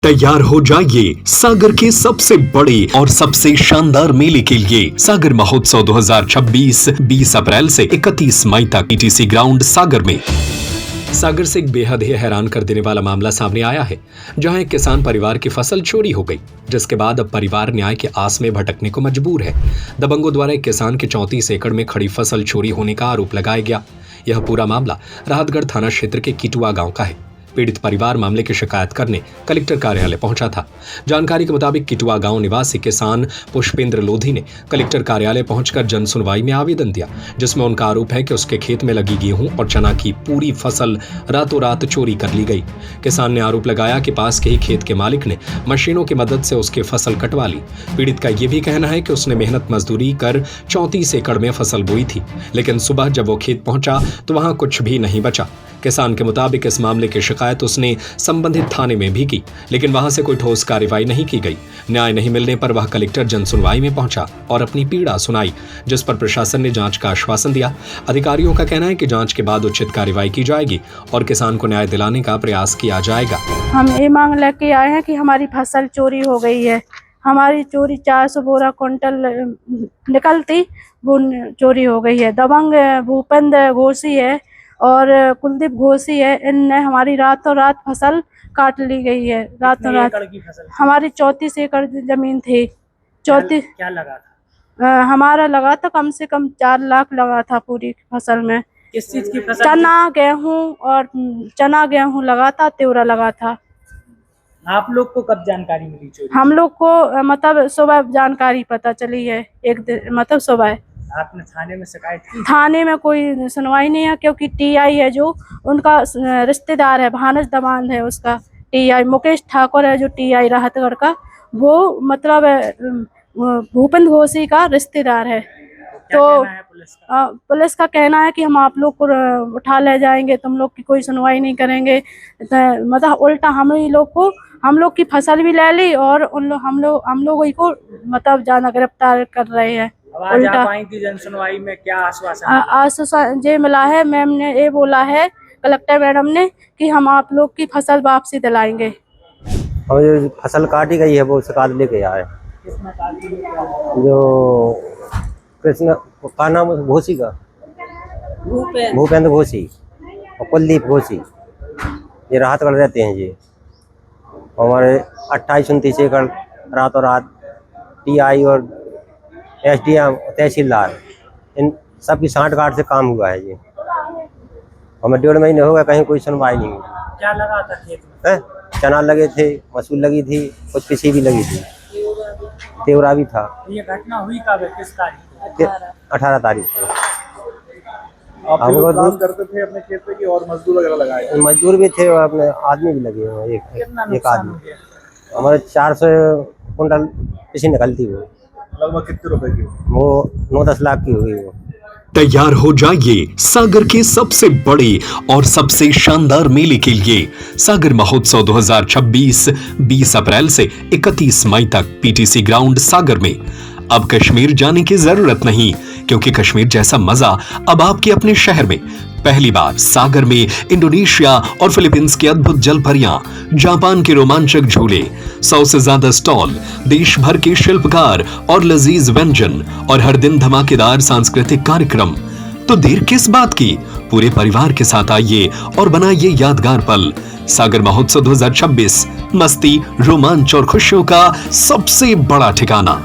तैयार हो जाइए सागर के सबसे बड़े और सबसे शानदार मेले के लिए। सागर महोत्सव 2026 20 अप्रैल से 31 मई तक पीटीसी ग्राउंड सागर में। सागर से एक बेहद ही हैरान कर देने वाला मामला सामने आया है, जहां एक किसान परिवार की फसल चोरी हो गई, जिसके बाद अब परिवार न्याय के आस में भटकने को मजबूर है। दबंगों द्वारा एक किसान के 34 एकड़ में खड़ी फसल चोरी होने का आरोप लगाया गया। यह पूरा मामला राहतगढ़ थाना क्षेत्र के किटुआ गांव का है। पीड़ित परिवार मामले की शिकायत करने कलेक्टर कार्यालय पहुंचा था। जानकारी के मुताबिक किटुआ गांव निवासी किसान पुष्पेंद्र लोधी ने कलेक्टर कार्यालय पहुंचकर जन सुनवाई में आवेदन दिया, जिसमें उनका आरोप है कि उसके खेत में लगी गेहूं और चना की पूरी फसल रातों रात चोरी कर ली गई। किसान ने आरोप लगाया कि पास के ही खेत के मालिक ने मशीनों की मदद से उसकी फसल कटवा ली। पीड़ित का यह भी कहना है कि उसने मेहनत मजदूरी कर 34 एकड़ में फसल बोई थी, लेकिन सुबह जब वो खेत पहुंचा तो वहां कुछ भी नहीं बचा। किसान के मुताबिक इस मामले की शिकायत उसने संबंधित थाने में भी की, लेकिन वहां से कोई ठोस कार्रवाई नहीं की गई। न्याय नहीं मिलने पर वह कलेक्टर जन सुनवाई में पहुंचा और अपनी पीड़ा सुनाई, जिस पर प्रशासन ने जांच का आश्वासन दिया। अधिकारियों का कहना है कि जांच के बाद उचित कार्रवाई की जाएगी और किसान को न्याय दिलाने का प्रयास किया जाएगा। हम ये मांग लेके आए हैं कि हमारी फसल चोरी हो गई है। हमारी चोरी 400 बोरा क्विंटल निकलती, वो चोरी हो गई है। दबंग भूपेंद्र घोसी है और कुलदीप घोसी है, इनने हमारी रातों रात फसल काट ली गई है। रातों रात हमारी 34 एकड़ जमीन थी। 34 क्या लगा था? हमारा लगा था कम से कम 4 लाख लगा था पूरी फसल में। किस चीज की फसल? चना गेहूं लगा था, त्योरा लगा था। आप लोग को कब जानकारी मिली चोरी? हम लोग को मतलब सुबह जानकारी पता चली है, एक दिन मतलब सुबह। आपने थाने में शिकायत की? थाने में कोई सुनवाई नहीं है, क्योंकि टीआई है जो उनका रिश्तेदार है, भानस दमाद है उसका। टीआई मुकेश ठाकुर है जो टीआई राहतगढ़ का, वो मतलब भूपेंद्र घोसी का रिश्तेदार है। क्या तो कहना है पुलिस का? पुलिस का कहना है कि हम आप लोग को उठा ले जाएंगे, तुम लोग की कोई सुनवाई नहीं करेंगे। मतलब उल्टा हम लोग की फसल भी ले ली और हम लोग को मतलब जाना गिरफ्तार कर रहे हैं। आज आप आई थी जन सुनवाई में, क्या आश्वासन? आश्वासन ये मिला है, मैम ने ये बोला है कलेक्टर मैडम ने कि हम आप लोग की फसल वापसी दिलाएंगे। और जो फसल काटी गई है वो सरकार लेके आए। किसने काटी है? जो कृष्ण का नाम है घोसी का, भूपेंद्र घोसी और कुलदीप घोसी, ये राहतगढ़ रहते हैं। ये हमारे 28-29 एकड़ रातों रात टीआई और एसडीएम तहसीलदार इन सबकी सांठ-गांठ से काम हुआ है। ये हमें 1.5 महीने हो गए, कहीं कोई सुनवाई नहीं हुई। क्या लगा था खेत में? चना लगे थे, मसूर लगी थी, कुछ पिसी भी लगी थी, त्योरा भी था। ये घटना हुई कब है, किस तारीख? 18 तारीख को। आप लोग काम करते थे अपने खेत पे कि और मजदूर वगैरह लगाए? मजदूर भी थे और अपने आदमी भी लगे हुए हैं। कितना एक नुकसान हो आदमी गया? हमारे 400 कुंटल पिसी निकलती वो। लगभग कितने रुपए की? वो 9-10 लाख की हुई वो। तैयार हो जाइए सागर के सबसे बड़े और सबसे शानदार मेले के लिए। सागर महोत्सव 2026 20 अप्रैल से 31 मई तक पीटीसी ग्राउंड सागर में। अब कश्मीर जाने की जरूरत नहीं, क्योंकि कश्मीर जैसा मजा अब आपके अपने शहर में। पहली बार सागर में इंडोनेशिया और फिलीपींस की अद्भुत जल परियां, जापान के रोमांचक झूले, 100 से ज्यादा स्टॉल, देश भर के शिल्पकार और लजीज व्यंजन और हर दिन धमाकेदार सांस्कृतिक कार्यक्रम। तो देर किस बात की, पूरे परिवार के साथ आइए और बनाइए यादगार पल। सागर महोत्सव 2026 मस्ती, रोमांच और खुशियों का सबसे बड़ा ठिकाना।